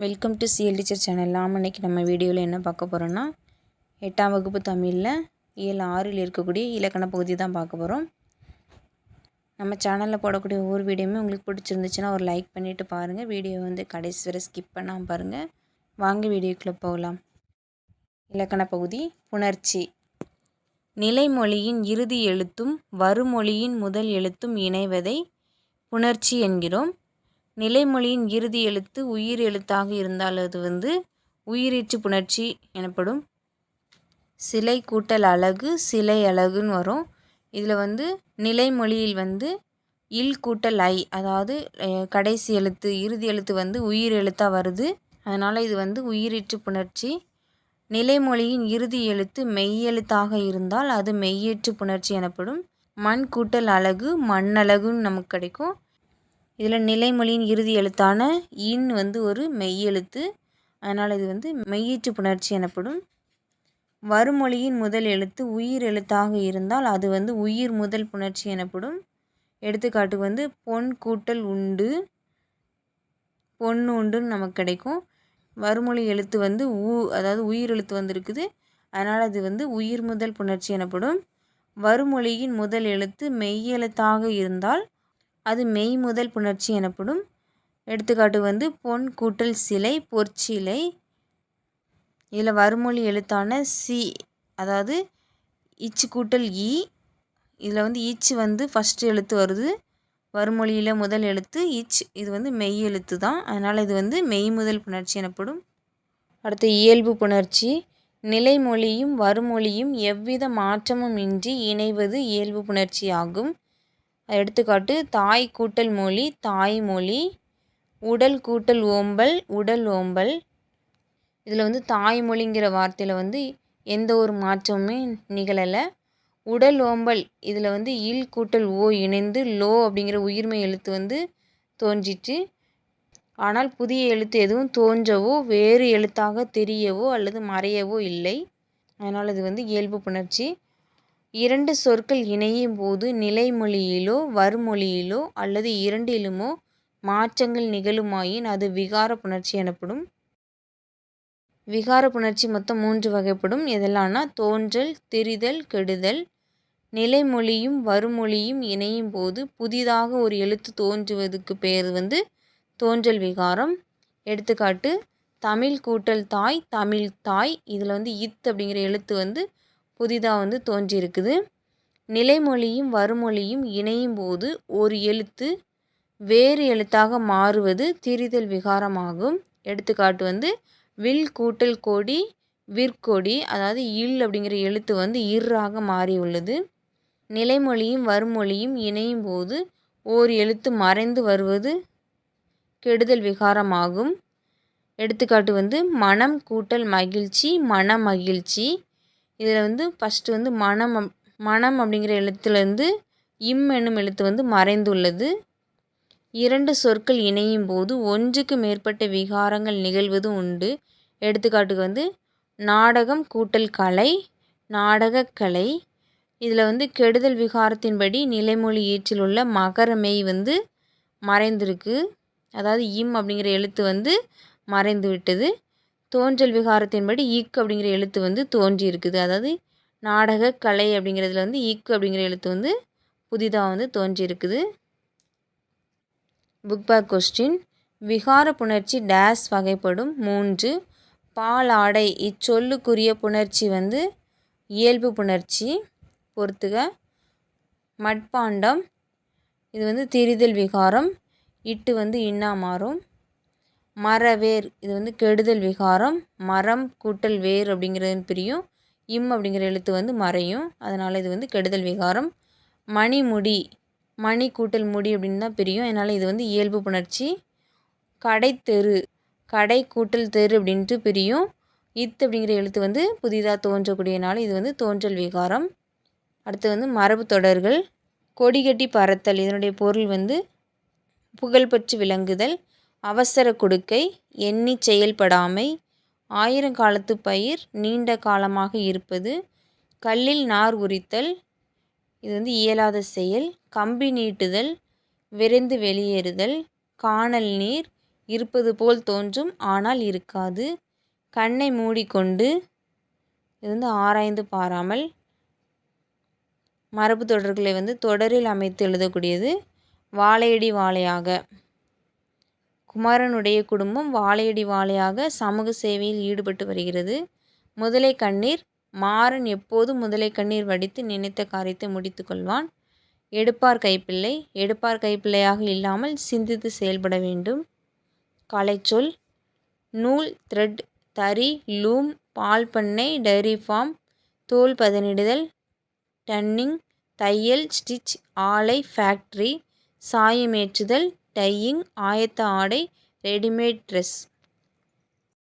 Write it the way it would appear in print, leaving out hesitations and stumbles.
Welcome to CL teacher channel. இன்னைக்கு நம்ம வீடியோவில் என்ன பார்க்க போகிறோன்னா 8ஆம் வகுப்பு தமிழில் இயல் 6ல் இருக்கக்கூடிய இலக்கண பகுதி தான் பார்க்க போகிறோம். நம்ம சேனலில் போடக்கூடிய ஒவ்வொரு வீடியோவுமே உங்களுக்கு பிடிச்சிருந்துச்சுன்னா ஒரு லைக் பண்ணிவிட்டு பாருங்கள். வீடியோ கடைசி வரை ஸ்கிப் பண்ணாமல் பாருங்கள். வாங்க வீடியோக்குள்ளே போகலாம். இலக்கண பகுதி புணர்ச்சி. நிலைமொழியின் இறுதி எழுத்தும் வருமொழியின் முதல் எழுத்தும் இணைவதை புணர்ச்சி என்கிறோம். நிலைமொழியின் இறுதி எழுத்து உயிர் எழுத்தாக இருந்தால் அது உயிரீற்று புணர்ச்சி எனப்படும். சிலை கூட்டல் அலகு சிலை அலகுன்னு வரும். இதில் நிலைமொழியில் இல் கூட்டல் ஐ, அதாவது கடைசி எழுத்து இறுதி எழுத்து உயிர் எழுத்தாக வருது. அதனால் இது உயிரீற்று புணர்ச்சி. நிலைமொழியின் இறுதி எழுத்து மெய்யெழுத்தாக இருந்தால் அது மெய்யீற்று புணர்ச்சி எனப்படும். மண் கூட்டல் அலகு மண்ணலகுன்னு நமக்கு கிடைக்கும். இதில் நிலைமொழியின் இறுதி எழுத்தான இன் ஒரு மெய்யெழுத்து. அதனால் இது மெய்யீற்று புணர்ச்சி எனப்படும். வருமொழியின் முதல் எழுத்து உயிர் எழுத்தாக இருந்தால் அது உயிர் முதல் புணர்ச்சி எனப்படும். எடுத்துக்காட்டு பொன் கூட்டல் உண்டு பொண்ணு உண்டுன்னு நமக்கு கிடைக்கும். வருமொழி எழுத்து அதாவது உயிர் எழுத்து இருக்குது. அதனால் அது உயிர் முதல் புணர்ச்சி எனப்படும். வருமொழியின் முதல் எழுத்து மெய்யெழுத்தாக இருந்தால் அது மெய் முதல் புணர்ச்சி எனப்படும். எடுத்துக்காட்டு பொன் கூட்டல் சிலை பொற்சிலை. இதில் வருமொழி எழுத்தான சி, அதாவது இச்சு கூட்டல் இ. இதில் ஈச்சு ஃபஸ்ட்டு எழுத்து வருது. வருமொழியில் முதல் எழுத்து இச். இது மெய் எழுத்து தான். அதனால் இது மெய் முதல் புணர்ச்சி எனப்படும். அடுத்து இயல்பு புணர்ச்சி. நிலைமொழியும் வருமொழியும் எவ்வித மாற்றமும் இன்றி இணைவது இயல்பு புணர்ச்சி ஆகும். எடுத்துக்காட்டு தாய் கூட்டல் மொழி தாய்மொழி. உடல் கூட்டல் ஓம்பல் உடல் ஓம்பல். இதில் தாய்மொழிங்கிற வார்த்தையில் எந்த ஒரு மாற்றமுமே நிகழலை. உடல் ஓம்பல் இதில் இல் கூட்டல் ஓ இணைந்து லோ அப்படிங்கிற உயிர்மை எழுத்து தோன்றிற்று. ஆனால் புதிய எழுத்து எதுவும் தோன்றவோ வேறு எழுத்தாக தெரியவோ அல்லது மறையவோ இல்லை. அதனால் இது இயல்பு புணர்ச்சி. இரண்டு சொற்கள் இணையும் போது நிலைமொழியிலோ வருமொழியிலோ அல்லது இரண்டிலுமோ மாற்றங்கள் நிகழுமாயின் அது விகார புணர்ச்சி எனப்படும். விகார புணர்ச்சி மொத்தம் 3 வகைப்படும். எதெல்லாம்னா தோன்றல், திரிதல், கெடுதல். நிலைமொழியும் வருமொழியும் இணையும் போது புதிதாக ஒரு எழுத்து தோன்றுவதுக்கு பேர் தோன்றல் விகாரம். எடுத்துக்காட்டு தமிழ் கூட்டல் தாய் தமிழ் தாய். இதில் இத் அப்படிங்கிற எழுத்து புதிதாக தோன்றியிருக்குது. நிலைமொழியும் வருமொழியும் இணையும் போது ஒரு எழுத்து வேறு எழுத்தாக மாறுவது திரிதல் விகாரமாகும். எடுத்துக்காட்டு வில் கூட்டல் கொடி விற்கொடி. அதாவது இல் அப்படிங்கிற எழுத்து இர்ராக மாறியுள்ளது. நிலைமொழியும் வருமொழியும் இணையும் போது ஓர் எழுத்து மறைந்து வருவது கெடுதல் விகாரமாகும். எடுத்துக்காட்டு மனம் கூட்டல் மகிழ்ச்சி மனமகிழ்ச்சி. இதில் ஃபஸ்ட்டு மனம் அப்படிங்கிற எழுத்துலேருந்து இம் என்னும் எழுத்து மறைந்துள்ளது. இரண்டு சொற்கள் இணையும் போது ஒன்றுக்கு மேற்பட்ட விகாரங்கள் நிகழ்வது உண்டு. எடுத்துக்காட்டுக்கு நாடகம் கூட்டல் கலை நாடகக்கலை. இதில் கெடுதல் விகாரத்தின்படி நிலைமொழி ஈற்றில் உள்ள மகரமெய் மறைந்திருக்கு. அதாவது இம் அப்படிங்கிற எழுத்து மறைந்து விட்டது. தோன்றல் விகாரத்தின்படி இக் அப்படிங்கிற எழுத்து தோன்றி இருக்குது. அதாவது நாடக கலை அப்படிங்கிறதுல இக்கு அப்படிங்கிற எழுத்து புதிதாக தோன்றி இருக்குது. Book back question. விகார புணர்ச்சி டேஸ் வகைப்படும். 3. பாலாடை இச்சொல்லுக்குரிய புணர்ச்சி இயல்பு புணர்ச்சி. பொறுத்துக. மட்பாண்டம் இது திரிதல் விகாரம். இட்டு இன்னா மாறும். மரவேர் இது கெடுதல் விகாரம். மரம் கூட்டல் வேர் அப்படிங்கிறது பிரியும். இம் அப்படிங்கிற எழுத்து மறையும். அதனால் இது கெடுதல் விகாரம். மணிமுடி மணி கூட்டல் முடி அப்படின்னு தான் பிரியும். அதனால் இது இயல்பு புணர்ச்சி. கடைத்தெரு கடை கூட்டல் தெரு அப்படின்ட்டு பிரியும். இத் அப்படிங்கிற எழுத்து புதிதாக தோன்றக்கூடியனால இது தோன்றல் விகாரம். அடுத்து மரபு தொடர்கள். கொடிகட்டி பறத்தல் இதனுடைய பொருள் புகழ்பெற்று விளங்குதல். அவசர கொடுக்கை எண்ணி செயல்படாமை. ஆயிரங்காலத்து பயிர் நீண்ட காலமாக இருப்பது. கல்லில் நார் உரித்தல் இது இயலாத செயல். கம்பி நீட்டுதல் விரைந்து வெளியேறுதல். காணல் நீர் இருப்பது போல் தோன்றும் ஆனால் இருக்காது. கண்ணை மூடிக்கொண்டு, இது வந்து ஆராய்ந்து பாராமல். மரபு தொடர்களை வந்து தொடரில் அமைத்து எழுதக்கூடியது. வாழையடி வாழையாக, குமரனுடைய குடும்பம் வாழையடி வாழையாக சமூக சேவையில் ஈடுபட்டு வருகிறது. முதலை கண்ணீர், மாறன் எப்போதும் முதலை கண்ணீர் வடித்து நினைத்த காரியத்தை முடித்து கொள்வான். எடுப்பார் கைப்பிள்ளை, எடுப்பார் கைப்பிள்ளையாக இல்லாமல் சிந்தித்து செயல்பட வேண்டும். கலைச்சொல் நூல், த்ரெட், தறி, லூம், பால் பண்ணை, டைரி ஃபார்ம், தோல் பதனிடுதல், டன்னிங், தையல், ஸ்டிச், ஆலை, ஃபேக்டரி, சாயமேற்றுதல், டையிங், ஆயத்த ஆடை, ரெடிமேட் ட்ரெஸ்.